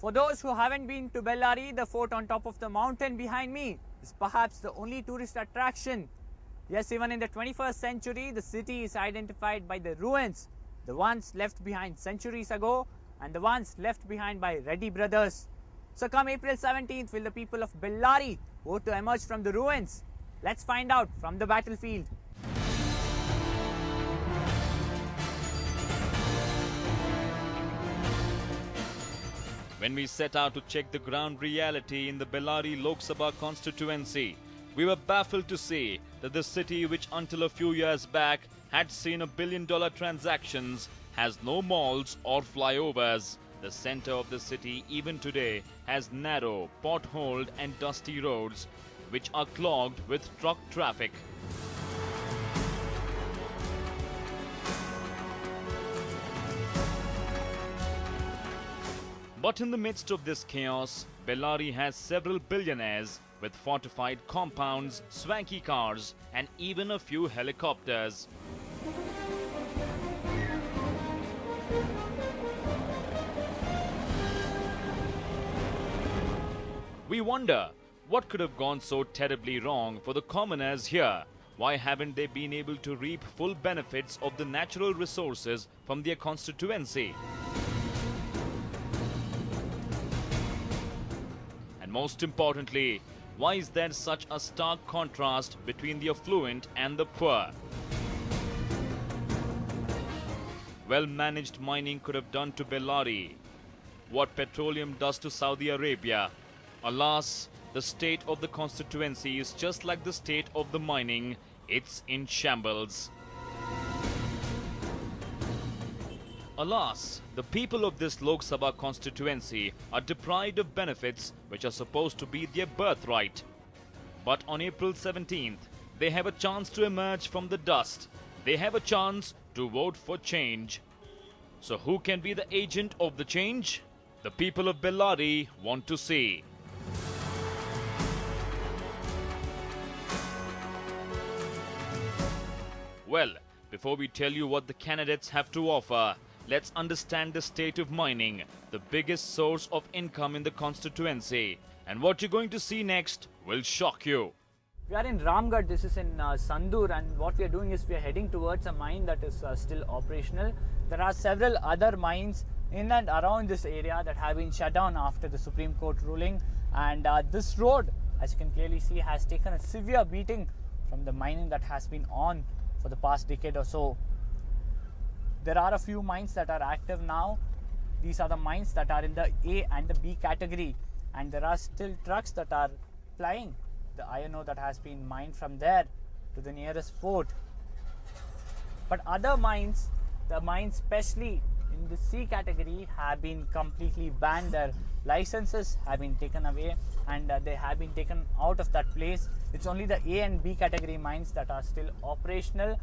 For those who haven't been to Bellary, the fort on top of the mountain behind me is perhaps the only tourist attraction. Yes, even in the 21st century, the city is identified by the ruins, the ones left behind centuries ago and the ones left behind by Reddy brothers. So come April 17th, will the people of Bellary vote to emerge from the ruins? Let's find out from the battlefield. When we set out to check the ground reality in the Bellary Lok Sabha constituency, we were baffled to see that the city, which until a few years back had seen $1 billion transactions, has no malls or flyovers. The center of the city even today has narrow, potholed and dusty roads which are clogged with truck traffic. But in the midst of this chaos, Bellary has several billionaires with fortified compounds, swanky cars and even a few helicopters. We wonder, what could have gone so terribly wrong for the commoners here? Why haven't they been able to reap full benefits of the natural resources from their constituency? And most importantly, why is there such a stark contrast between the affluent and the poor? Well-managed mining could have done to Bellary what petroleum does to Saudi Arabia. Alas, the state of the constituency is just like the state of the mining. It's in shambles. Alas, the people of this Lok Sabha constituency are deprived of benefits which are supposed to be their birthright. But on April 17th, they have a chance to emerge from the dust. They have a chance to vote for change. So who can be the agent of the change? The people of Bellary want to see. Well, before we tell you what the candidates have to offer, let's understand the state of mining, the biggest source of income in the constituency. And what you're going to see next will shock you. We are in Ramgarh, this is in Sandur, and what we are doing is we are heading towards a mine that is still operational. There are several other mines in and around this area that have been shut down after the Supreme Court ruling, and this road, as you can clearly see, has taken a severe beating from the mining that has been on for the past decade or so. There are a few mines that are active now. These are the mines that are in the A and the B category, and there are still trucks that are plying the iron ore that has been mined from there to the nearest fort. But other mines, the mines especially in the C category, have been completely banned. Their licenses have been taken away and they have been taken out of that place. It's only the A and B category mines that are still operational.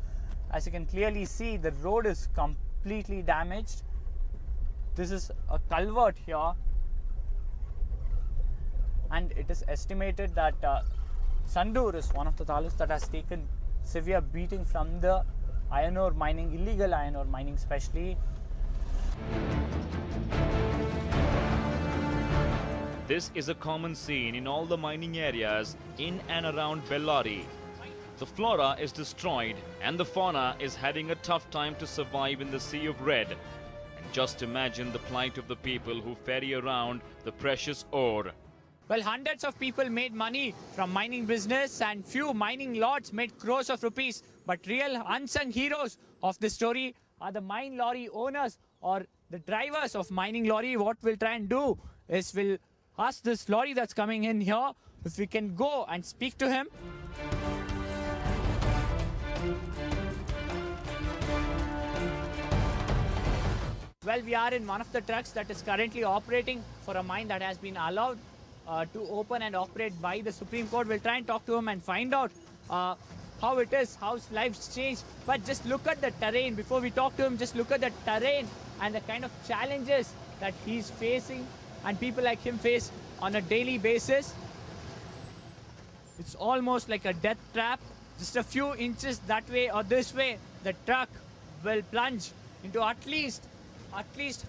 As you can clearly see, the road is completely damaged. This is a culvert here, and it is estimated that Sandur is one of the taluks that has taken severe beating from the iron ore mining, illegal iron ore mining especially. This is a common scene in all the mining areas in and around Bellary. The flora is destroyed and the fauna is having a tough time to survive in the sea of red. And just imagine the plight of the people who ferry around the precious ore. Well, hundreds of people made money from mining business and few mining lords made crores of rupees. But real unsung heroes of the story are the mine lorry owners or the drivers of mining lorry. What we'll try and do is we'll ask this lorry that's coming in here if we can go and speak to him. Well, we are in one of the trucks that is currently operating for a mine that has been allowed to open and operate by the Supreme Court. We'll try and talk to him and find out how it is, how life's changed. But just look at the terrain. Before we talk to him, just look at the terrain and the kind of challenges that he's facing and people like him face on a daily basis. It's almost like a death trap. Just a few inches that way or this way, the truck will plunge into at least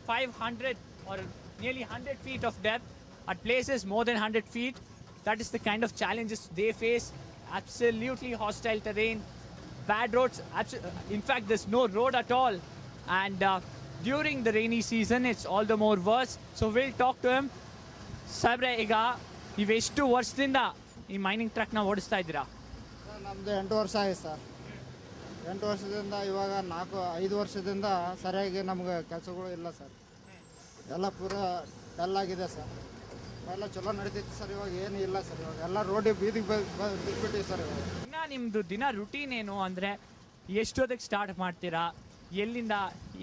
500 or nearly 100 feet of depth, at places more than 100 feet. That is the kind of challenges they face. Absolutely hostile terrain, bad roads. In fact, there's no road at all. And during the rainy season, it's all the more worse. So we'll talk to him. ಸಾಬ್ರೆ, ಈಗ ನೀವೆಷ್ಟು ವರ್ಷದಿಂದ ಈ mining ಟ್ರಕ್ನ ಓಡಿಸ್ತಾ ಇದ್ದೀರಾ? ನಮ್ಮದು 8 ವರ್ಷ ಆಗಿದೆ sir. 8 ವರ್ಷದಿಂದ ಇವಾಗ 5 ವರ್ಷದಿಂದ ಸರಿಯಾಗಿ ನಮ್ಗೆ ಕೆಲಸಗಳು ಇಲ್ಲ ಸರ್. ಎಲ್ಲ ಪೂರ ಡಲ್ ಆಗಿದೆ ಸರ್. ಎಲ್ಲ ಚಲೋ ನಡೀತಿತ್ತು ಸರ್, ಇವಾಗ ಏನು ಇಲ್ಲ ಸರ್. ಇವಾಗ ಎಲ್ಲ ರೋಡಿಗೆ ಬೀದಿಗೆ ಬಿಟ್ಬಿಟ್ಟಿವಿ ಸರ್. ಇವಾಗ ಇನ್ನು ನಿಮ್ಮದು ದಿನ ರುಟೀನ್ ಏನು ಅಂದರೆ ಎಷ್ಟೊತ್ತಿಗೆ ಸ್ಟಾರ್ಟ್ ಮಾಡ್ತೀರಾ,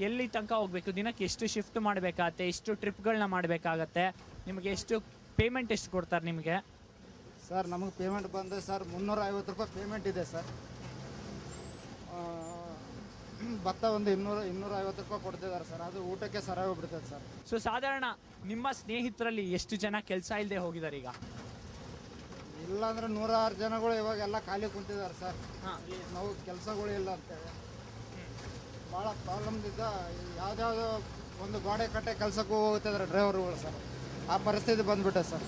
ಎಲ್ಲಿ ತನಕ ಹೋಗಬೇಕು, ದಿನಕ್ಕೆ ಎಷ್ಟು ಶಿಫ್ಟ್ ಮಾಡಬೇಕಾಗತ್ತೆ, ಎಷ್ಟು ಟ್ರಿಪ್ಗಳನ್ನ ಮಾಡಬೇಕಾಗತ್ತೆ, ನಿಮಗೆ ಎಷ್ಟು ಪೇಮೆಂಟ್ ಎಷ್ಟು ಕೊಡ್ತಾರೆ ನಿಮಗೆ? ಸರ್ ನಮಗೆ ಪೇಮೆಂಟ್ ಬಂದು ಸರ್ 350 ರೂಪಾಯಿ ಪೇಮೆಂಟ್ ಇದೆ ಸರ್. ಭತ್ತ ಒಂದು 250 ರೂಪಾಯಿ ಕೊಡ್ತಿದ್ದಾರೆ ಸರ್. ಅದು ಊಟಕ್ಕೆ ಸರಿಯಾಗಿ ಹೋಗ್ಬಿಡ್ತದೆ ಸರ್. ಸೊ ಸಾಧಾರಣ ನಿಮ್ಮ ಸ್ನೇಹಿತರಲ್ಲಿ ಎಷ್ಟು ಜನ ಕೆಲಸ ಇಲ್ಲದೆ ಹೋಗಿದ್ದಾರೆ ಈಗ? ಇಲ್ಲಾಂದ್ರೆ 106 ಜನಗಳು ಇವಾಗೆಲ್ಲ ಖಾಲಿ ಕುಂತಿದ್ದಾರೆ ಸರ್. ನಾವು ಕೆಲಸಗಳು ಇಲ್ಲ ಅಂತೇಳಿ ಭಾಳ ಪ್ರಾಬ್ಲಮ್ದಿದ್ದ ಯಾವುದ್ಯಾವುದೋ ಒಂದು ಗೋಡೆ ಕಟ್ಟೆ ಕೆಲಸಕ್ಕೂ ಹೋಗ್ತಿದ್ದಾರೆ ಡ್ರೈವರ್ಗಳು ಸರ್. ಆ ಪರಿಸ್ಥಿತಿ ಬಂದ್ಬಿಟ್ಟೆ ಸರ್.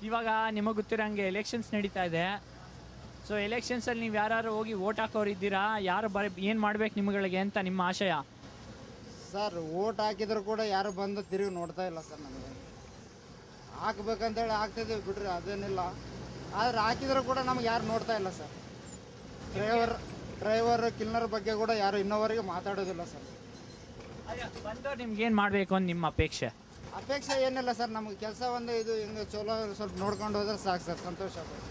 ಇವಾಗ ನಿಮಗೆ ಗೊತ್ತಿರೋಂಗೆ ಎಲೆಕ್ಷನ್ಸ್ ನಡೀತಾ ಇದೆ. ಸೊ ಎಲೆಕ್ಷನ್ಸಲ್ಲಿ ನೀವು ಯಾರು ಹೋಗಿ ವೋಟ್ ಹಾಕೋರಿದ್ದೀರಾ? ಯಾರು ಏನು ಮಾಡ್ಬೇಕು ನಿಮ್ಗಳಿಗೆ ಅಂತ ನಿಮ್ಮ ಆಶಯ? ಸರ್ ವೋಟ್ ಹಾಕಿದ್ರು ಕೂಡ ಯಾರು ಬಂದು ತಿರುಗಿ ನೋಡ್ತಾ ಇಲ್ಲ ಸರ್. ನಮಗೆ ಹಾಕ್ಬೇಕಂತೇಳಿ ಹಾಕ್ತಿದ್ದೀವಿ ಬಿಡ್ರಿ, ಅದೇನಿಲ್ಲ. ಆದರೆ ಹಾಕಿದ್ರು ಕೂಡ ನಮ್ಗೆ ಯಾರು ನೋಡ್ತಾ ಇಲ್ಲ ಸರ್. ಡ್ರೈವರ್ ಕಿಲ್ನರ್ ಬಗ್ಗೆ ಕೂಡ ಯಾರು ಇನ್ನೋವರೆಗೆ ಮಾತಾಡೋದಿಲ್ಲ ಸರ್. ಬಂದವ್ರು ನಿಮ್ಗೆ ಏನು ಮಾಡಬೇಕು ಅಂತ ನಿಮ್ಮ ಅಪೇಕ್ಷೆ? ಅಪೇಕ್ಷೆ ಏನಿಲ್ಲ ಸರ್, ನಮಗೆ ಕೆಲಸ ಒಂದು ಇದು ಹಿಂಗೆ ಚಲೋ ಸ್ವಲ್ಪ ನೋಡ್ಕೊಂಡು ಹೋದ್ರೆ ಸಾಕು ಸರ್, ಸಂತೋಷ ಆಗ್ತದೆ.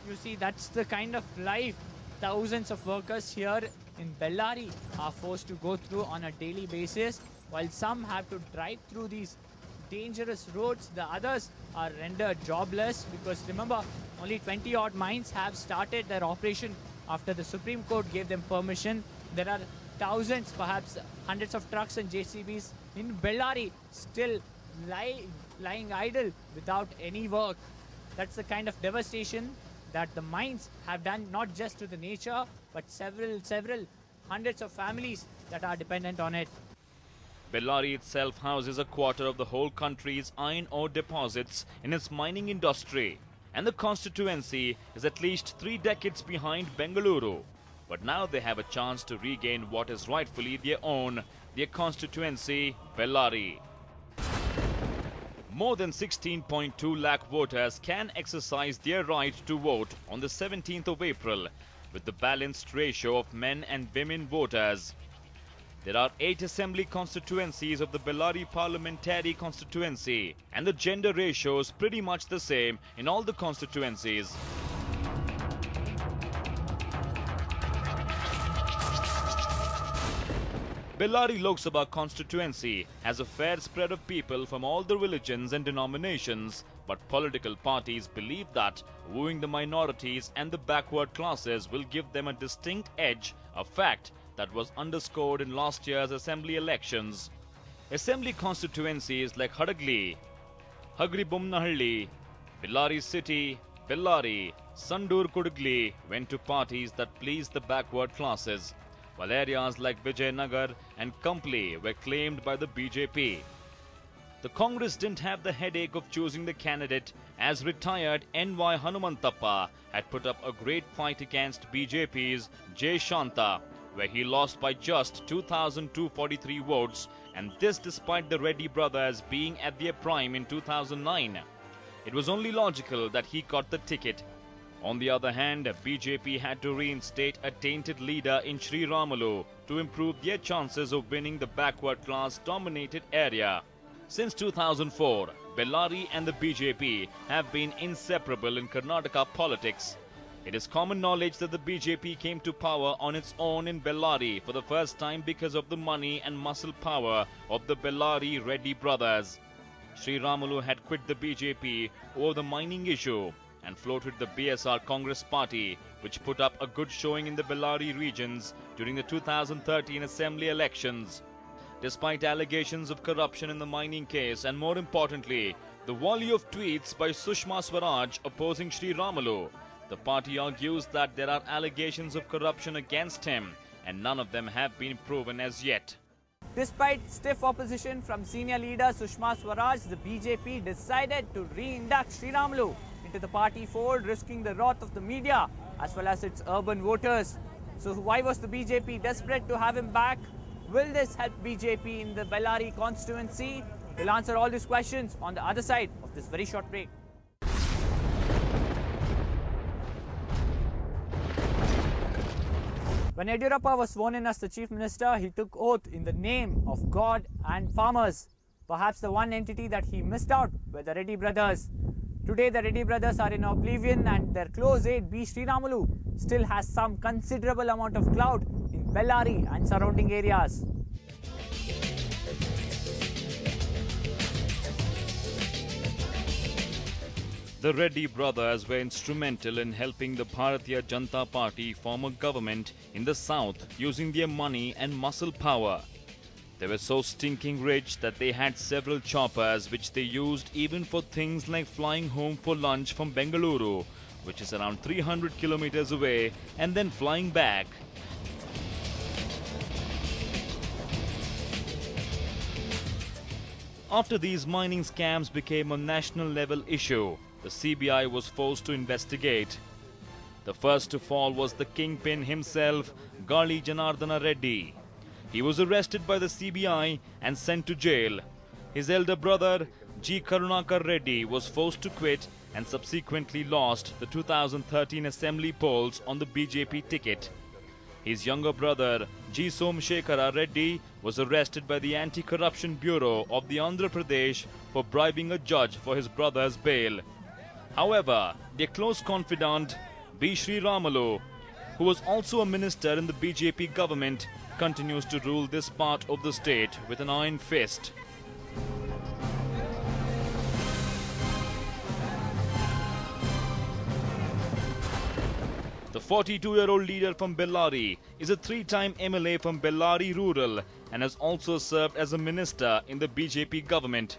You see, that's the kind of life thousands of workers here in Bellary are forced to go through on a daily basis. While some have to drive through these dangerous roads, the others are rendered jobless because remember, only 20 odd mines have started their operation after the Supreme Court gave them permission. There are thousands, perhaps hundreds of trucks and JCBs in Bellary still lying idle without any work. That's the kind of devastation that the mines have done, not just to the nature, but several hundreds of families that are dependent on it. Bellary itself houses a quarter of the whole country's iron ore deposits in its mining industry, and the constituency is at least 3 decades behind Bengaluru. But now they have a chance to regain what is rightfully their own, their constituency, Bellary. More than 16.2 lakh voters can exercise their right to vote on the 17th of April with the balanced ratio of men and women voters. There are 8 assembly constituencies of the Bellary parliamentary constituency, and the gender ratio is pretty much the same in all the constituencies. Bellary Lok Sabha constituency has a fair spread of people from all the religions and denominations, but political parties believe that wooing the minorities and the backward classes will give them a distinct edge, a fact that was underscored in last year's assembly elections. Assembly constituencies like Hadagli, Hagribomnahalli, Bellary City, Bellary, Sandur Kudugli went to parties that pleased the backward classes, while areas like Vijayanagar and Kampli were claimed by the BJP. The Congress didn't have the headache of choosing the candidate, as retired N.Y. Hanumantappa had put up a great fight against BJP's Jay Shanta, where he lost by just 2,243 votes, and this despite the Reddy brothers being at their prime in 2009. It was only logical that he got the ticket. On the other hand, BJP had to reinstate a tainted leader in Sri Ramulu to improve their chances of winning the backward class dominated area. Since 2004, Bellary and the BJP have been inseparable in Karnataka politics. It is common knowledge that the BJP came to power on its own in Bellary for the first time because of the money and muscle power of the Bellary Reddy brothers. Sri Ramulu had quit the BJP over the mining issue and floated the BSR Congress party, which put up a good showing in the Bellary regions during the 2013 assembly elections. Despite allegations of corruption in the mining case and more importantly, the volley of tweets by Sushma Swaraj opposing Sri Ramulu, the party argues that there are allegations of corruption against him and none of them have been proven as yet. Despite stiff opposition from senior leader Sushma Swaraj, the BJP decided to re-induct Sriramulu into the party fold, risking the wrath of the media as well as its urban voters. So why was the BJP desperate to have him back? Will this help BJP in the Bellary constituency? We'll answer all these questions on the other side of this very short break. When Yediyurappa was sworn in as the Chief Minister, he took oath in the name of God and farmers. Perhaps the one entity that he missed out were the Reddy brothers. Today the Reddy brothers are in oblivion and their close aide B. Sriramulu still has some considerable amount of clout in Bellary and surrounding areas. The Reddy brothers were instrumental in helping the Bharatiya Janata Party form a government in the south using their money and muscle power. They were so stinking rich that they had several choppers which they used even for things like flying home for lunch from Bengaluru, which is around 300 kilometers away, and then flying back. After these mining scams became a national level issue, the CBI was forced to investigate. The first to fall was the kingpin himself, Gali Janardana Reddy. He was arrested by the CBI and sent to jail. His elder brother, G. Karunakar Reddy, was forced to quit and subsequently lost the 2013 assembly polls on the BJP ticket. His younger brother, G. Somshekara Reddy, was arrested by the Anti-Corruption Bureau of the Andhra Pradesh for bribing a judge for his brother's bail. However, their close confidant, B. Sriramulu, who was also a minister in the BJP government, continues to rule this part of the state with an iron fist. The 42-year-old leader from Bellary is a three-time MLA from Bellary Rural and has also served as a minister in the BJP government.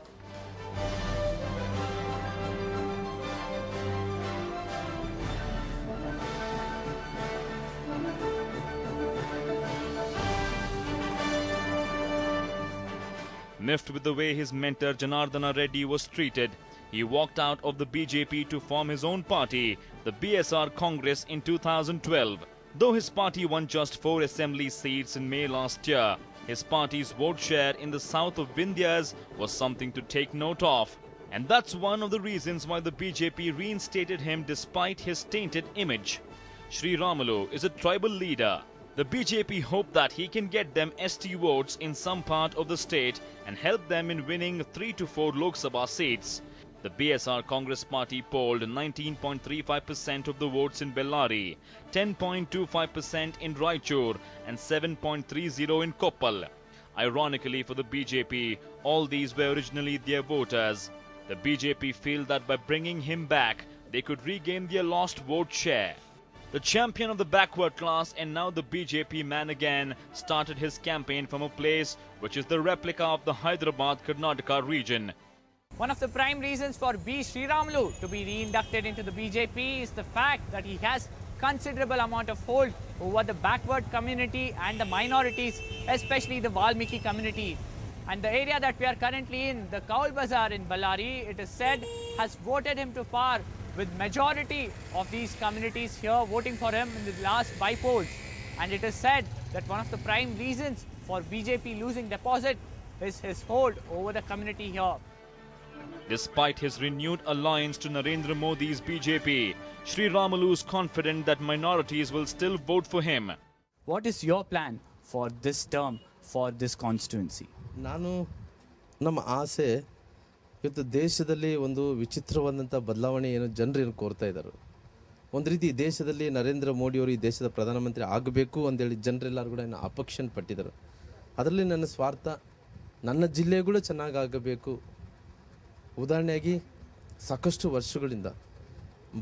Miffed with the way his mentor Janardana Reddy was treated, he walked out of the BJP to form his own party, the BSR Congress, in 2012. Though his party won just 4 assembly seats in May last year, his party's vote share in the south of Vindhyas was something to take note of. And that's one of the reasons why the BJP reinstated him despite his tainted image. Sriramulu is a tribal leader. The BJP hope that he can get them ST votes in some part of the state and help them in winning 3 to 4 Lok Sabha seats. The BSR Congress party polled 19.35% of the votes in Bellary, 10.25% in Raichur and 7.30% in Koppal. Ironically for the BJP, all these were originally their voters. The BJP feel that by bringing him back, they could regain their lost vote share. The champion of the backward class and now the BJP man again started his campaign from a place which is the replica of the Hyderabad-Karnataka region. One of the prime reasons for B. Sriramulu to be re-inducted into the BJP is the fact that he has considerable amount of hold over the backward community and the minorities, especially the Valmiki community. And the area that we are currently in, the Kaul Bazaar in Bellary, it is said, has voted him to power, with majority of these communities here voting for him in the last by-polls. And it is said that one of the prime reasons for BJP losing deposit is his hold over the community here. Despite his renewed alliance to Narendra Modi's BJP, Sriramulu is confident that minorities will still vote for him. What is your plan for this term, for this constituency? ನಮ್ಮ ಆಸೆ ಇವತ್ತು ದೇಶದಲ್ಲಿ ಒಂದು ವಿಚಿತ್ರವಾದಂಥ ಬದಲಾವಣೆ ಜನರು ಕೋರ್ತಾ ಇದ್ದಾರೆ. ಒಂದು ರೀತಿ ದೇಶದಲ್ಲಿ ನರೇಂದ್ರ ಮೋದಿಯವರು ಈ ದೇಶದ ಪ್ರಧಾನಮಂತ್ರಿ ಆಗಬೇಕು ಅಂತೇಳಿ ಜನರೆಲ್ಲರೂ ಕೂಡ ಅಪೇಕ್ಷೆ ಪಟ್ಟಿದ್ದಾರೆ. ಅದರಲ್ಲಿ ನನ್ನ ಸ್ವಾರ್ಥ, ನನ್ನ ಜಿಲ್ಲೆಗಳು ಚೆನ್ನಾಗಿ ಆಗಬೇಕು. ಉದಾಹರಣೆಯಾಗಿ ಸಾಕಷ್ಟು ವರ್ಷಗಳಿಂದ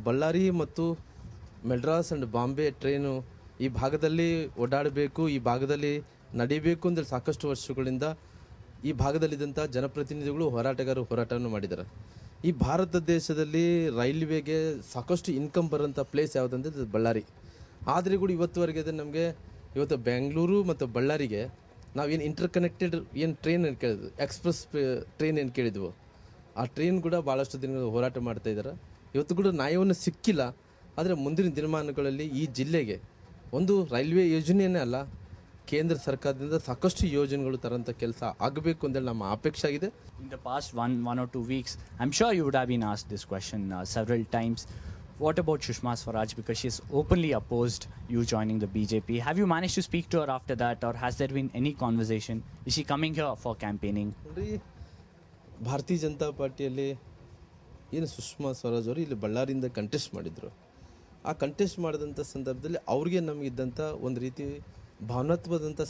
ಬಳ್ಳಾರಿ ಮತ್ತು ಮೆಡ್ರಾಸ್ ಆ್ಯಂಡ್ ಬಾಂಬೆ ಟ್ರೈನು ಈ ಭಾಗದಲ್ಲಿ ಓಡಾಡಬೇಕು, ಈ ಭಾಗದಲ್ಲಿ ನಡೀಬೇಕು ಅಂತೇಳಿ ಸಾಕಷ್ಟು ವರ್ಷಗಳಿಂದ ಈ ಭಾಗದಲ್ಲಿದ್ದಂಥ ಜನಪ್ರತಿನಿಧಿಗಳು ಹೋರಾಟಗಾರರು ಹೋರಾಟವನ್ನು ಮಾಡಿದ್ದಾರೆ. ಈ ಭಾರತ ದೇಶದಲ್ಲಿ ರೈಲ್ವೆಗೆ ಸಾಕಷ್ಟು ಇನ್ಕಮ್ ಬರೋಂಥ ಪ್ಲೇಸ್ ಯಾವುದಂದ್ರೆ ಬಳ್ಳಾರಿ. ಆದರೆ ಕೂಡ ಇವತ್ತುವರೆಗೆ ನಮಗೆ ಇವತ್ತು ಬೆಂಗಳೂರು ಮತ್ತು ಬಳ್ಳಾರಿಗೆ ನಾವೇನು ಇಂಟರ್ಕನೆಕ್ಟೆಡ್ ಏನು ಟ್ರೈನ್ ಏನು ಕೇಳಿದ್ವು, ಎಕ್ಸ್ಪ್ರೆಸ್ ಟ್ರೈನ್ ಏನು ಕೇಳಿದ್ವು, ಆ ಟ್ರೈನ್ ಕೂಡ ಭಾಳಷ್ಟು ದಿನಗಳು ಹೋರಾಟ ಮಾಡ್ತಾ ಇದ್ದಾರೆ. ಇವತ್ತು ಕೂಡ ನ್ಯಾಯವನ್ನು ಸಿಕ್ಕಿಲ್ಲ. ಆದರೆ ಮುಂದಿನ ದಿನಮಾನಗಳಲ್ಲಿ ಈ ಜಿಲ್ಲೆಗೆ ಒಂದು ರೈಲ್ವೆ ಯೋಜನೆಯೇ ಅಲ್ಲ, ಕೇಂದ್ರ ಸರ್ಕಾರದಿಂದ ಸಾಕಷ್ಟು ಯೋಜನೆಗಳು ತರಂಥ ಕೆಲಸ ಆಗಬೇಕು ಅಂತೇಳಿ ನಮ್ಮ ಅಪೇಕ್ಷೆ ಆಗಿದೆ. In the past one or 2 weeks, I'm sure you would have been asked this question several times. What about Sushma Swaraj? Because she's openly opposed you joining the BJP. Have you managed to speak to her after that, or has there been any conversation? Is she coming here for campaigning? ನೋಡ್ರಿ, ಭಾರತೀಯ ಜನತಾ ಪಾರ್ಟಿಯಲ್ಲಿ ಏನು ಸುಷ್ಮಾ ಸ್ವರಾಜ್ ಅವರು ಇಲ್ಲಿ ಬಳ್ಳಾರಿಯಿಂದ contest ಮಾಡಿದರು. ಆ contest ಮಾಡಿದಂಥ ಸಂದರ್ಭದಲ್ಲಿ ಅವ್ರಿಗೆ ನಮಗಿದ್ದಂಥ ಒಂದು ರೀತಿ ಭಾವನಾತ್ಮಕವಾದಂಥ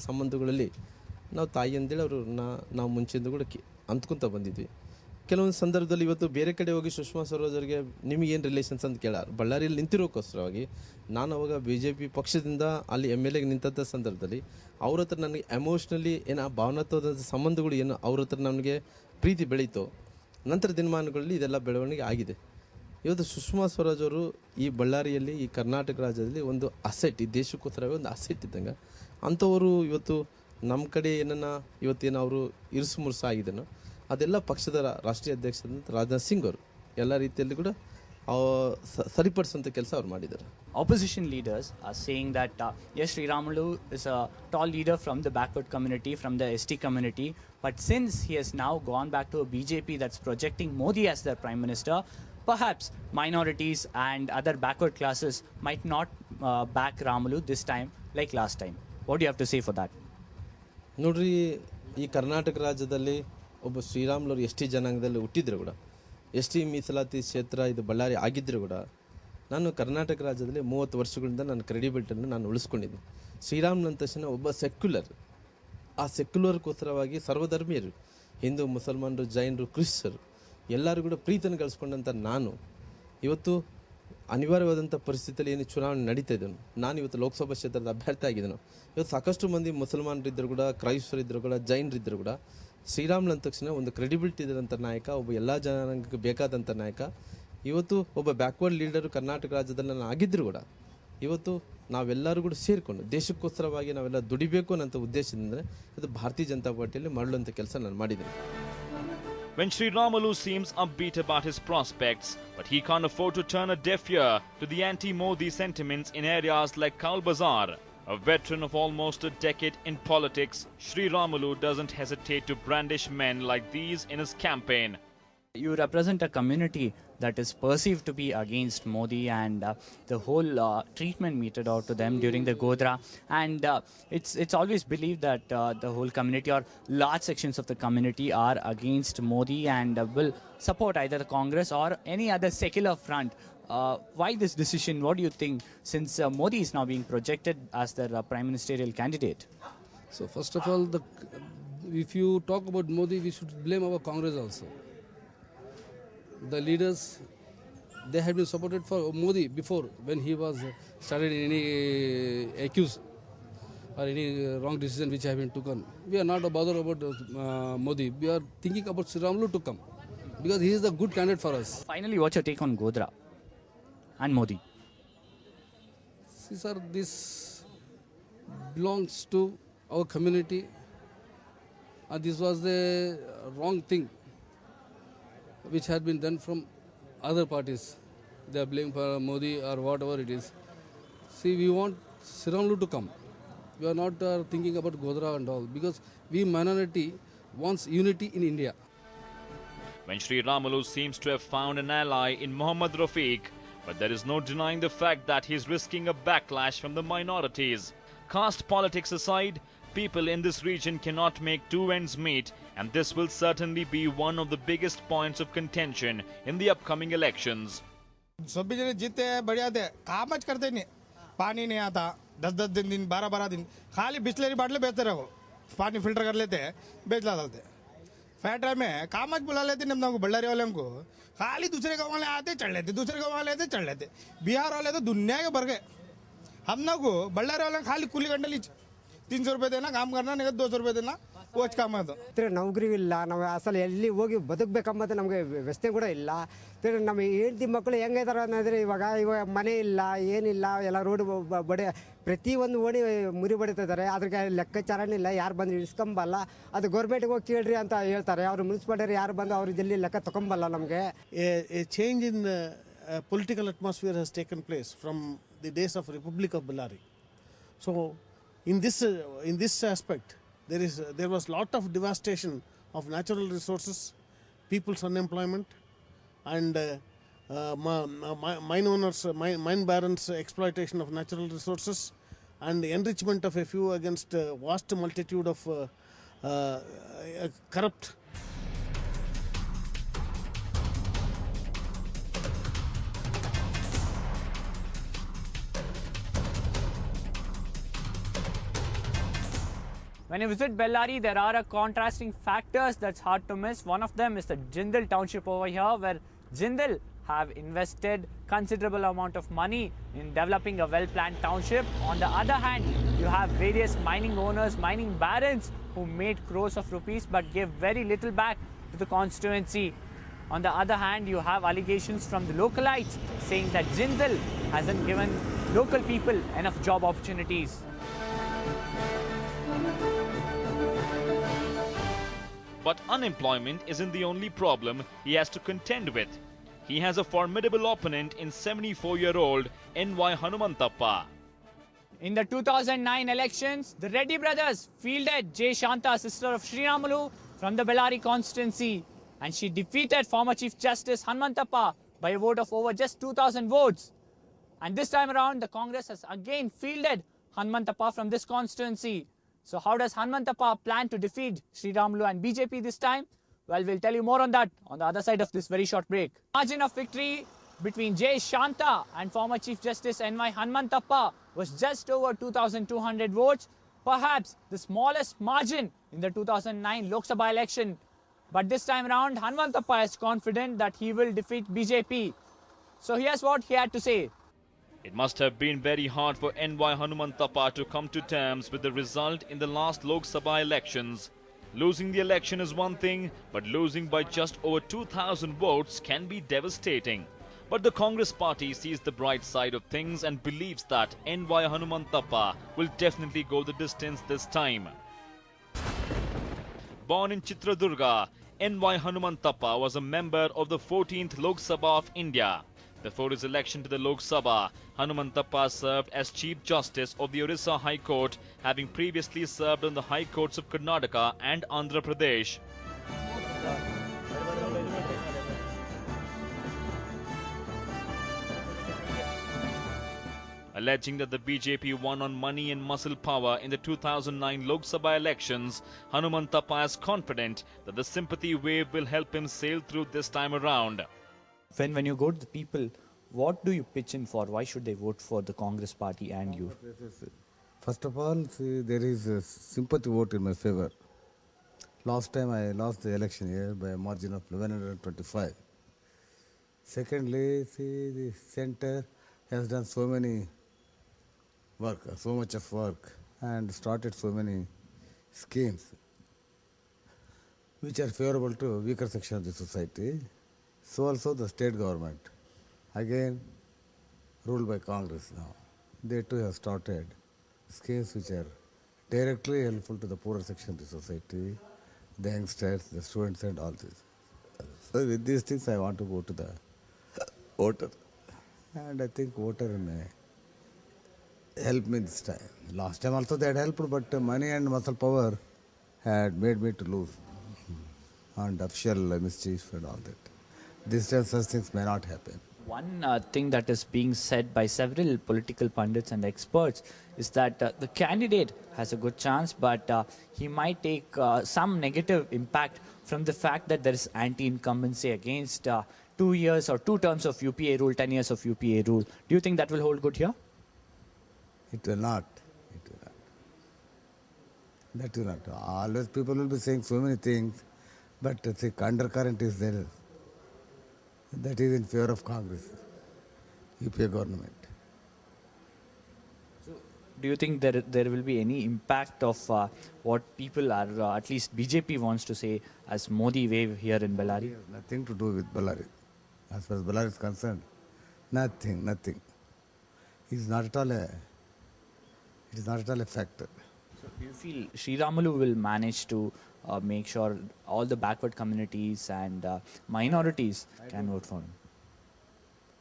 ಸಂಬಂಧಗಳಲ್ಲಿ ನಾವು ತಾಯಿ ಅಂದೇಳಿ ನಾವು ಮುಂಚೆಯಿಂದ ಕೂಡ ಅಂದ್ಕೊತ ಬಂದಿದ್ವಿ. ಕೆಲವೊಂದು ಸಂದರ್ಭದಲ್ಲಿ ಇವತ್ತು ಬೇರೆ ಕಡೆ ಹೋಗಿ ಸುಷ್ಮಾ ಸ್ವರಾಜ್ ಅವರಿಗೆ ನಿಮಗೇನು ರಿಲೇಷನ್ಸ್ ಅಂತ ಕೇಳಾರ. ಬಳ್ಳಾರಿಯಲ್ಲಿ ನಿಂತಿರೋಕ್ಕೋಸ್ಕರವಾಗಿ ನಾನು ಅವಾಗ BJP ಪಕ್ಷದಿಂದ ಅಲ್ಲಿ MLA ನಿಂತಂಥ ಸಂದರ್ಭದಲ್ಲಿ ಅವ್ರ ಹತ್ರ ನನಗೆ ಎಮೋಷ್ನಲಿ ಏನು ಭಾವನಾತ್ಮಕವಾದಂಥ ಸಂಬಂಧಗಳು ಏನು ಅವ್ರ ಹತ್ರ ನನಗೆ ಪ್ರೀತಿ ಬೆಳೀತೋ, ನಂತರ ದಿನಮಾನಗಳಲ್ಲಿ ಇದೆಲ್ಲ ಬೆಳವಣಿಗೆ ಆಗಿದೆ. ಇವತ್ತು ಸುಷ್ಮಾ ಸ್ವರಾಜ್ ಅವರು ಈ ಬಳ್ಳಾರಿಯಲ್ಲಿ, ಈ ಕರ್ನಾಟಕ ರಾಜ್ಯದಲ್ಲಿ ಒಂದು ಅಸೆಟ್, ಈ ದೇಶಕ್ಕೋಸ್ಕರವೇ ಒಂದು ಅಸೆಟ್ ಇದ್ದಂಗೆ ಅಂಥವರು ಇವತ್ತು ನಮ್ಮ ಕಡೆ ಏನನ್ನ ಇವತ್ತೇನು ಅವರು ಇರಿಸು ಮುರುಸು ಆಗಿದೆನೋ ಅದೆಲ್ಲ ಪಕ್ಷದ ರಾಷ್ಟ್ರೀಯ ಅಧ್ಯಕ್ಷರಾದಂಥ ರಾಜನಾಥ್ ಸಿಂಗ್ ಅವರು ಎಲ್ಲ ರೀತಿಯಲ್ಲಿ ಕೂಡ ಸರಿಪಡಿಸುವಂಥ ಕೆಲಸ ಅವ್ರು ಮಾಡಿದ್ದಾರೆ. Opposition leaders are saying that yes, Sri Ramulu is a tall leader from the backward community, from the ST community, but since he has now gone back to a BJP that's projecting Modi as their prime minister, perhaps minorities and other backward classes might not back Ramulu this time like last time. What do you have to say for that? ನೋಡ್ರಿ, ಈ ಕರ್ನಾಟಕ ರಾಜ್ಯದಲ್ಲಿ ಒಬ್ಬ Sriramulu ST ಜನಾಂಗದಲ್ಲಿ ಹುಟ್ಟಿದ್ರು ಕೂಡ, ST ಮೀಸಲಾತಿ ಕ್ಷೇತ್ರ ಇದು ಬಳ್ಳಾರಿ ಆಗಿದ್ದರೂ ಕೂಡ ನಾನು ಕರ್ನಾಟಕ ರಾಜ್ಯದಲ್ಲಿ 30 ವರ್ಷಗಳಿಂದ ನನ್ನ ಕ್ರೆಡಿಬಿಲಿಟಿಯನ್ನು ನಾನು ಉಳಿಸ್ಕೊಂಡಿದ್ದೀನಿ. ಶ್ರೀರಾಮುಲು ಅಂದ ತಕ್ಷಣ ಒಬ್ಬ ಸೆಕ್ಯುಲರ್, ಆ ಸೆಕ್ಯುಲರ್ಗೋಸ್ಕರವಾಗಿ ಸರ್ವಧರ್ಮೀಯರು, ಹಿಂದೂ, ಮುಸಲ್ಮಾನರು, ಜೈನರು, ಕ್ರಿಶ್ಚರು ಎಲ್ಲರೂ ಕೂಡ ಪ್ರೀತಿಯನ್ನು ಗಳಿಸ್ಕೊಂಡಂಥ ನಾನು ಇವತ್ತು ಅನಿವಾರ್ಯವಾದಂಥ ಪರಿಸ್ಥಿತಿಯಲ್ಲಿ ಏನು ಚುನಾವಣೆ ನಡೀತಾ ಇದ್ದನು. ನಾನು ಇವತ್ತು ಲೋಕಸಭಾ ಕ್ಷೇತ್ರದ ಅಭ್ಯರ್ಥಿ ಆಗಿದ್ದನು. ಇವತ್ತು ಸಾಕಷ್ಟು ಮಂದಿ ಮುಸಲ್ಮಾನರಿದ್ದರು ಕೂಡ, ಕ್ರೈಸ್ತರಿದ್ದರು ಕೂಡ, ಜೈನರಿದ್ದರು ಕೂಡ ಶ್ರೀರಾಮುಲು ಅಂದ ತಕ್ಷಣ ಒಂದು ಕ್ರೆಡಿಬಿಲಿಟಿ ಇದ್ದಂಥ ನಾಯಕ, ಒಬ್ಬ ಎಲ್ಲ ಜನಾಂಗಕ್ಕೆ ಬೇಕಾದಂಥ ನಾಯಕ. ಇವತ್ತು ಒಬ್ಬ ಬ್ಯಾಕ್ವರ್ಡ್ ಲೀಡರು ಕರ್ನಾಟಕ ರಾಜ್ಯದಲ್ಲಿ ನಾನು ಆಗಿದ್ದರೂ ಕೂಡ ಇವತ್ತು ನಾವೆಲ್ಲರೂ ಕೂಡ ಸೇರಿಕೊಂಡು ದೇಶಕ್ಕೋಸ್ಕರವಾಗಿ ನಾವೆಲ್ಲ ದುಡಿಬೇಕು ಅನ್ನೋ ಉದ್ದೇಶದಿಂದ ಇದು ಭಾರತೀಯ ಜನತಾ ಪಾರ್ಟಿಯಲ್ಲಿ ಮಾಡುವಂಥ ಕೆಲಸ ನಾನು ಮಾಡಿದ್ದೀನಿ. When Sri Ramulu seems upbeat about his prospects, but he can't afford to turn a deaf ear to the anti-Modi sentiments in areas like Kaul Bazar. A veteran of almost a decade in politics, Sri Ramulu doesn't hesitate to brandish men like these in his campaign. You represent a community that is perceived to be against Modi and the whole treatment meted out to them during the Godhra, and it's always believed that the whole community or large sections of the community are against Modi and will support either the Congress or any other secular front. Why this decision? What do you think, since Modi is now being projected as their prime ministerial candidate? So first of all, if you talk about Modi, we should blame our Congress also. The leaders, they had been supported for Modi before when he was started any accuse or any wrong decision which have been taken. We are not bothered about Modi. We are thinking about Sri Ramulu to come because he is the good candidate for us. Finally, what's your take on Godhra and Modi? See, sir, this belongs to our community, and this was the wrong thing which had been done from other parties. They are blaming for Modi or whatever it is. See, we want Sri Ramulu to come. We are not thinking about Godhra and all because we minority wants unity in India. When Sri Ramulu seems to have found an ally in Mohammad Rafiq, but there is no denying the fact that he is risking a backlash from the minorities. Caste politics aside, people in this region cannot make two ends meet, and this will certainly be one of the biggest points of contention in the upcoming elections. सभी जने जीते बढ़िया थे, काम आज करते नहीं, पानी नहीं आता, 10-10 दिन 12-12 दिन खाली बिस्लरी बाटले बेचते रहो, पानी फिल्टर कर लेते हैं, बेच ला डालते हैं। फैक्ट्री में काम आज बुला लेते हैं हम बल्लारी वाले को, खाली दूसरे गाँव वाले आते चढ़ लेते, दूसरे गाँव वाले आते चढ़ लेते, बिहार वाले तो दुनिया के भर गए। हम ना को बल्लारी वाले खाली कुली घंटे 300 रुपये देना, काम करना नहीं 200 रुपये देना, ಓಚ್ಕೊಂಬೋದು. ನೌಕರಿ ಇಲ್ಲ, ನಾವು ಅಸಲು ಎಲ್ಲಿ ಹೋಗಿ ಬದುಕಬೇಕಂಬುದು ನಮಗೆ ವ್ಯವಸ್ಥೆ ಕೂಡ ಇಲ್ಲ. ನಮ್ಮ ಹೆಂಡತಿ ಮಕ್ಕಳು ಹೆಂಗಿದಾರೆ ಅನ್ನೋದ್ರೆ ಇವಾಗ ಮನೆ ಇಲ್ಲ, ಏನಿಲ್ಲ, ಎಲ್ಲ ರೋಡ್ ಬಡೆ ಪ್ರತಿಯೊಂದು ಓಣಿ ಮುರಿ ಬಡಿತಿದ್ದಾರೆ. ಅದ್ರಿಗೆ ಲೆಕ್ಕಾಚಾರನೇ ಇಲ್ಲ, ಯಾರು ಬಂದು ಇಸ್ಕೊಂಬಲ್ಲ. ಅದು ಗೌರ್ಮೆಂಟ್ಗೆ ಹೋಗಿ ಕೇಳ್ರಿ ಅಂತ ಹೇಳ್ತಾರೆ. ಅವರು ಮುನ್ಸಿಪಾಲಿಟಿ ಯಾರು ಬಂದು ಅವ್ರು ಜಲ್ಲಿ ಲೆಕ್ಕ ತಗೊಂಬಲ್ಲ ನಮಗೆ. A change in political atmosphere has taken place from the days of Republic of Bellary. So in this aspect, there was lot of devastation of natural resources, people's unemployment, and mine owners, mine barons' exploitation of natural resources, and the enrichment of a few against vast multitude of corrupt. When you visit Bellary, there are contrasting factors that's hard to miss. One of them is the Jindal township over here, where Jindal have invested considerable amount of money in developing a well-planned township. On the other hand, you have various mining owners, mining barons who made crores of rupees but gave very little back to the constituency. On the other hand, you have allegations from the localites saying that Jindal hasn't given local people enough job opportunities. But unemployment isn't the only problem he has to contend with. He has a formidable opponent in 74-year-old N.Y. Hanumantappa. In the 2009 elections, the Reddy brothers fielded J. Shanta, sister of Sriramulu, from the Bellary constituency, and she defeated former Chief Justice Hanumantappa by a vote of over just 2,000 votes. And this time around, the Congress has again fielded Hanumantappa from this constituency. So how does Hanumantappa plan to defeat Sriramulu and BJP this time? Well, we'll tell you more on that on the other side of this very short break. Margin of victory between J. Shanta and former Chief Justice N.Y. Hanumantappa was just over 2,200 votes, perhaps the smallest margin in the 2009 Lok Sabha election. But this time around, Hanumantappa is confident that he will defeat BJP. So here's what he had to say. It must have been very hard for N.Y. Hanumantappa to come to terms with the result in the last Lok Sabha elections. Losing the election is one thing, but losing by just over 2,000 votes can be devastating. But the Congress party sees the bright side of things and believes that N.Y. Hanumantappa will definitely go the distance this time. Born in Chitradurga, N.Y. Hanumantappa was a member of the 14th Lok Sabha of India. Before his election to the Lok Sabha, Hanumantappa served as Chief Justice of the Orissa High Court, having previously served on the High Courts of Karnataka and Andhra Pradesh. Alleging that the BJP won on money and muscle power in the 2009 Lok Sabha elections, Hanumantappa is confident that the sympathy wave will help him sail through this time around. When you go to the people, what do you pitch in for? Why should they vote for the Congress party and you? First of all, see, there is a sympathy vote in my favor. Last time I lost the election here by a margin of 1125. Secondly, see, the center has done so many work, so much of work, and started so many schemes which are favorable to weaker section of the society. So also the state government, again ruled by Congress now, they too have started schemes which are directly helpful to the poorer section of the society, the youngsters, the students and all this. So with these things I want to go to the voter, and I think voter may help me this time. Last time also they had helped, but money and muscle power had made me to lose, and official mischief and all that. This time such things may not happen. One thing that is being said by several political pundits and experts is that the candidate has a good chance, but he might take some negative impact from the fact that there is anti-incumbency against 2 years or 2 terms of UPA rule, 10 years of UPA rule. Do you think that will hold good here? It will not. It will not. That will not. Always people will be saying so many things, but the undercurrent is there. That is in favor of Congress, UPA government. So Do you think there will be any impact of what people are, at least BJP wants to say, as Modi wave here in Bellary? Nothing to do with Bellary. As far as Bellary is concerned, nothing. It is not at all a factor. So do you feel Sri Ramalu will manage to make sure all the backward communities and minorities can vote for him?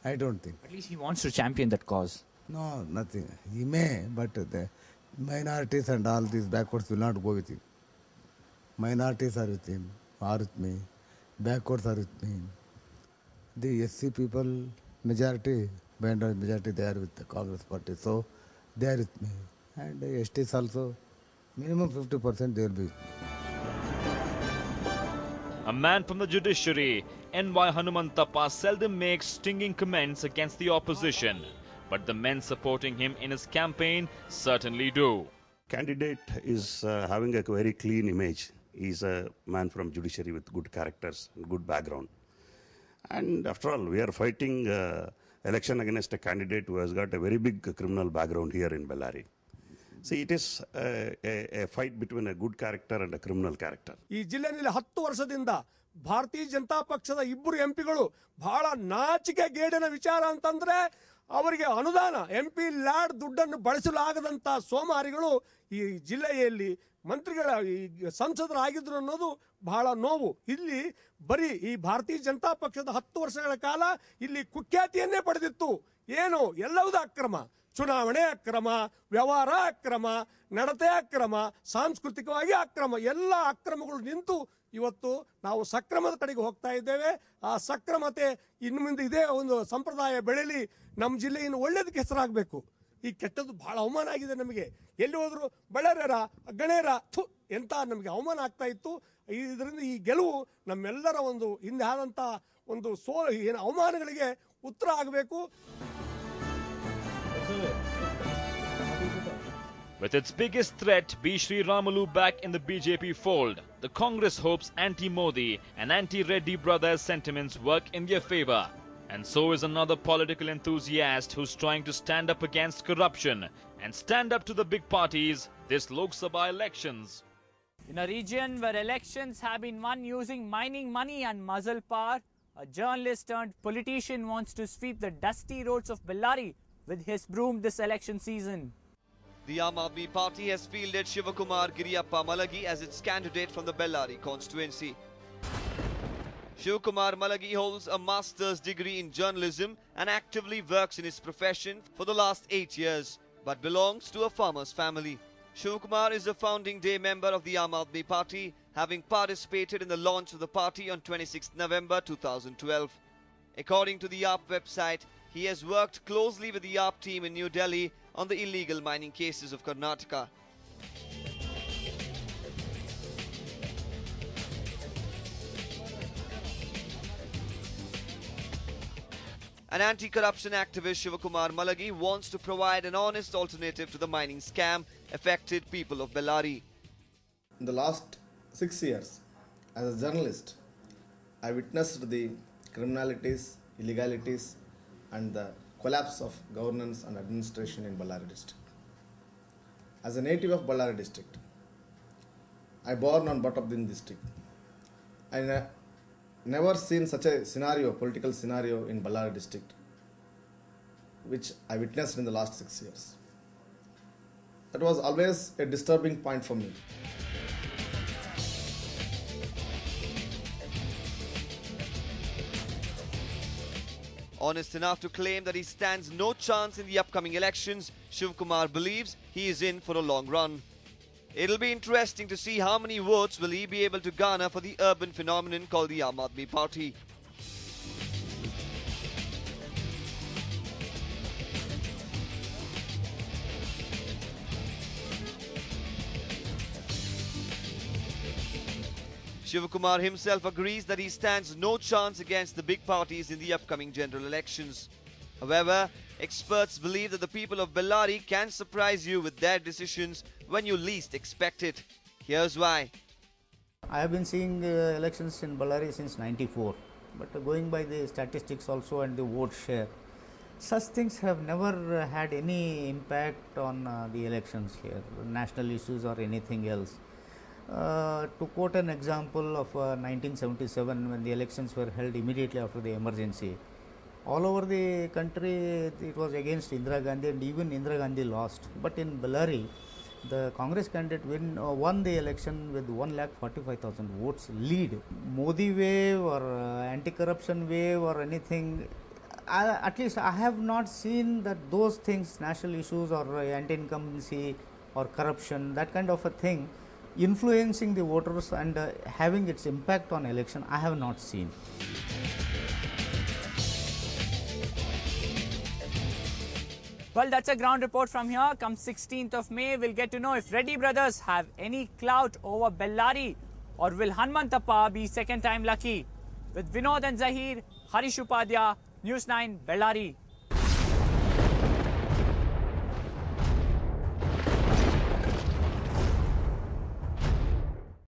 I don't think. At least he wants to champion that cause. No, nothing. He may, but the minorities and all these backwards will not go with him. Minorities are with him, are with me. Backwards are with me. The SC people, majority, by and large majority, they are with the Congress party. So, they are with me. And the STs also, minimum 50% they will be with me. A man from the judiciary, N.Y. Hanumanthappa seldom makes stinging comments against the opposition. But the men supporting him in his campaign certainly do. Candidate is having a very clean image. He's a man from judiciary with good characters, good background. And after all, we are fighting election against a candidate who has got a very big criminal background here in Bellary. See, it is a fight between a good character and a criminal character. ಈ ಜಿಲ್ಲೆಯಲ್ಲಿ 10 ವರ್ಷದಿಂದ ಭಾರತೀಯ ಜನತಾ ಪಕ್ಷದ ಇಬ್ಬರು ಎಂಪಿಗಳು ಬಹಳ ನಾಚಿಕೆ ಗೇಡಿನ ವಿಚಾರ ಅಂತಂದ್ರೆ ಅವರಿಗೆ ಅನುದಾನ ಎಂಪಿ ಲ್ಯಾಡ್ ದುಡ್ಡನ್ನು ಬಳಸಲಾಗದಂತ ಸೋಮಾರಿಗಳು ಈ ಜಿಲ್ಲೆಯಲ್ಲಿ ಮಂತ್ರಿಗಳ ಸಂಸದರಾಗಿದ್ರು ಅನ್ನೋದು ಬಹಳ ನೋವು. ಇಲ್ಲಿ ಬರೀ ಈ ಭಾರತೀಯ ಜನತಾ ಪಕ್ಷದ 10 ವರ್ಷಗಳ ಕಾಲ ಇಲ್ಲಿ ಕುಖ್ಯಾತಿಯನ್ನೇ ಪಡೆದಿತ್ತು. ಏನು ಎಲ್ಲವೂ ಅಕ್ರಮ, ಚುನಾವಣೆ ಅಕ್ರಮ, ವ್ಯವಹಾರ ಅಕ್ರಮ, ನಡತೆ ಅಕ್ರಮ, ಸಾಂಸ್ಕೃತಿಕವಾಗಿ ಅಕ್ರಮ, ಎಲ್ಲ ಅಕ್ರಮಗಳು ನಿಂತು ಇವತ್ತು ನಾವು ಸಕ್ರಮದ ಕಡೆಗೆ ಹೋಗ್ತಾ ಇದ್ದೇವೆ. ಆ ಸಕ್ರಮತೆ ಇನ್ನು ಮುಂದೆ ಇದೇ ಒಂದು ಸಂಪ್ರದಾಯ ಬೆಳೆಯಲಿ, ನಮ್ಮ ಜಿಲ್ಲೆ ಇನ್ನು ಒಳ್ಳೇದಕ್ಕೆ ಹೆಸರಾಗಬೇಕು. ಈ ಕೆಟ್ಟದ್ದು ಬಹಳ ಅವಮಾನ ಆಗಿದೆ ನಮಗೆ. ಎಲ್ಲಿ ಹೋದ್ರು ಬಳ್ಳಾರ್ಯರ ಗಣೇರ ಎಂತ ನಮಗೆ ಅವಮಾನ ಆಗ್ತಾ ಇತ್ತು. ಇದರಿಂದ ಈ ಗೆಲುವು ನಮ್ಮೆಲ್ಲರ ಒಂದು ಹಿಂದೆ ಆದಂತ ಒಂದು ಅವಮಾನಗಳಿಗೆ ಉತ್ತರ ಆಗಬೇಕು. With its biggest threat, B. Sri Ramalu back in the BJP fold, the Congress hopes anti-Modi and anti-Reddy brothers sentiments work in their favor. And so is another political enthusiast who's trying to stand up against corruption and stand up to the big parties this Lok Sabha elections. In a region where elections have been won using mining money and muzzle power, a journalist turned politician wants to sweep the dusty roads of Bellary with his broom this election season. The Aam Aadmi Party has fielded Shivakumar Giriyappa Malagi as its candidate from the Bellary constituency. Shivakumar Malagi holds a master's degree in journalism and actively works in his profession for the last 8 years, but belongs to a farmer's family. Shivakumar is a founding day member of the Aam Aadmi Party, having participated in the launch of the party on 26 November 2012. According to the AAP website, he has worked closely with the AAP team in New Delhi on the illegal mining cases of Karnataka. An anti-corruption activist, Shivakumar Malagi, wants to provide an honest alternative to the mining scam affected people of Bellary. In the last 6 years, as a journalist, I witnessed the criminalities, illegalities, and the collapse of governance and administration in Bellary district. As a native of Bellary district, I born and brought up in district. I never seen such a scenario, political scenario in Bellary district, which I witnessed in the last 6 years. That was always a disturbing point for me. Honest enough to claim that he stands no chance in the upcoming elections, Shivakumar believes he is in for a long run. It'll be interesting to see how many votes will he be able to garner for the urban phenomenon called the Aam Aadmi Party. Shivakumar himself agrees that he stands no chance against the big parties in the upcoming general elections. However, experts believe that the people of Bellary can surprise you with their decisions when you least expect it. Here's why. I have been seeing elections in Bellary since '94, but going by the statistics also and the vote share, such things have never had any impact on the elections here, national issues or anything else. To quote an example of 1977, when the elections were held immediately after the emergency, all over the country it was against Indira Gandhi, and even Indira Gandhi lost. But in Bellary, the Congress candidate won the election with 1,45,000 votes lead. Modi wave or anti-corruption wave or anything, at least I have not seen that those things, national issues or anti-incumbency or corruption, that kind of a thing, influencing the voters and having its impact on election, I have not seen. Well, that's a ground report from here. Come 16th of May, we'll get to know if Reddy brothers have any clout over Bellary, or will Hanmantappa be second time lucky? With Vinod and Zahir, Harish Upadhyaya, News 9, Bellary.